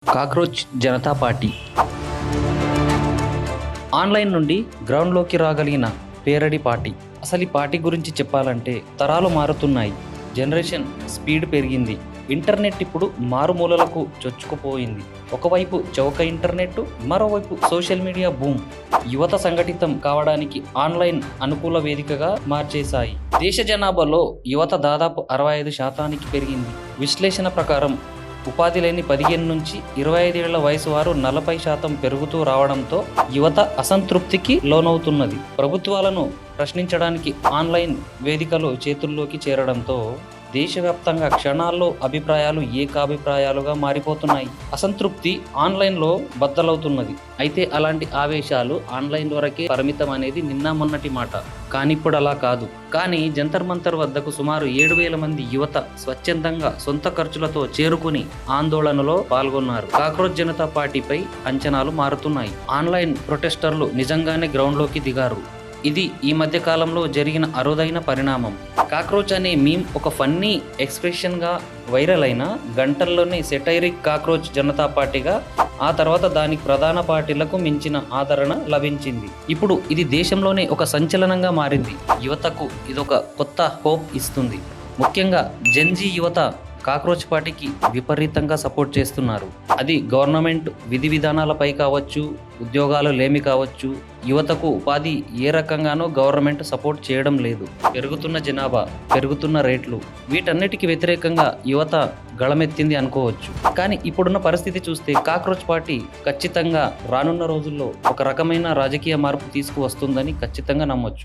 Cockroach Janata party online నుండి గ్రౌండ్లోకి రాగలిగిన parody party. అసలు ఈ పార్టీ గురించి చెప్పాలంటే తరాలు మారుతున్నాయి, జనరేషన్ స్పీడ్ పెరిగింది, ఇంటర్నెట్ ఇప్పుడు మారుమూలలకు చొచ్చుకుపోయింది. ఒకవైపు చౌక ఇంటర్నెట్, మరోవైపు సోషల్ మీడియా బూమ్ యువత సంఘటితం కావడానికి ఆన్లైన్ అనుకూల వేదికగా మార్చేశాయి. దేశ జనాభాలో యువత దాదాపు 65% పెరిగింది. విశ్లేషణ ప్రకారం ఉపాధి లేని 15 నుంచి 25 ఏళ్ల వయసు వారు 40% పెరుగుతూ రావడంతో యువత అసంతృప్తికి లోనవుతున్నది. ప్రభుత్వాలను ప్రశ్నించడానికి ఆన్లైన్ వేదికలు చేతుల్లోకి చేరడంతో దేశవ్యాప్తంగా క్షణాల్లో అభిప్రాయాలు ఏకాభిప్రాయాలుగా మారిపోతున్నాయి. అసంతృప్తి ఆన్లైన్లో బద్దలవుతున్నది. అయితే అలాంటి ఆవేశాలు ఆన్లైన్ వరకే పరిమితం అనేది నిన్న మొన్నటి మాట. కానీ ఇప్పుడు అలా కాదు. కానీ జంతర్ మంతర్ వద్దకు సుమారు 7,000 మంది యువత స్వచ్ఛందంగా సొంత ఖర్చులతో చేరుకుని ఆందోళనలో పాల్గొన్నారు. కాక్రోచ్ జనతా పార్టీపై అంచనాలు మారుతున్నాయి. ఆన్లైన్ ప్రొటెస్టర్లు నిజంగానే గ్రౌండ్లోకి దిగారు. ఇది ఈ మధ్య కాలంలో జరిగిన అరుదైన పరిణామం. కాక్రోచ్ అనే మీమ్ ఒక ఫన్నీ ఎక్స్ప్రెషన్గా వైరల్ అయిన గంటల్లోనే సెటైరిక్ కాక్రోచ్ జనతా పార్టీగా, ఆ తర్వాత దానికి ప్రధాన పార్టీలకు మించిన ఆదరణ లభించింది. ఇప్పుడు ఇది దేశంలోనే ఒక సంచలనంగా మారింది. యువతకు ఇదొక కొత్త హోప్ ఇస్తుంది. ముఖ్యంగా జెన్జీ యువత కాక్రోచ్ పార్టీకి విపరీతంగా సపోర్ట్ చేస్తున్నారు. అది గవర్నమెంట్ విధి విధానాలపై కావచ్చు, ఉద్యోగాలు లేమి కావచ్చు, యువతకు ఉపాధి ఏ రకంగానూ గవర్నమెంట్ సపోర్ట్ చేయడం లేదు. పెరుగుతున్న జనాభా, పెరుగుతున్న రేట్లు, వీటన్నిటికీ వ్యతిరేకంగా యువత గళమెత్తింది అనుకోవచ్చు. కానీ ఇప్పుడున్న పరిస్థితి చూస్తే కాక్రోచ్ పార్టీ ఖచ్చితంగా రానున్న రోజుల్లో ఒక రకమైన రాజకీయ మార్పు తీసుకువస్తుందని ఖచ్చితంగా నమ్మొచ్చు.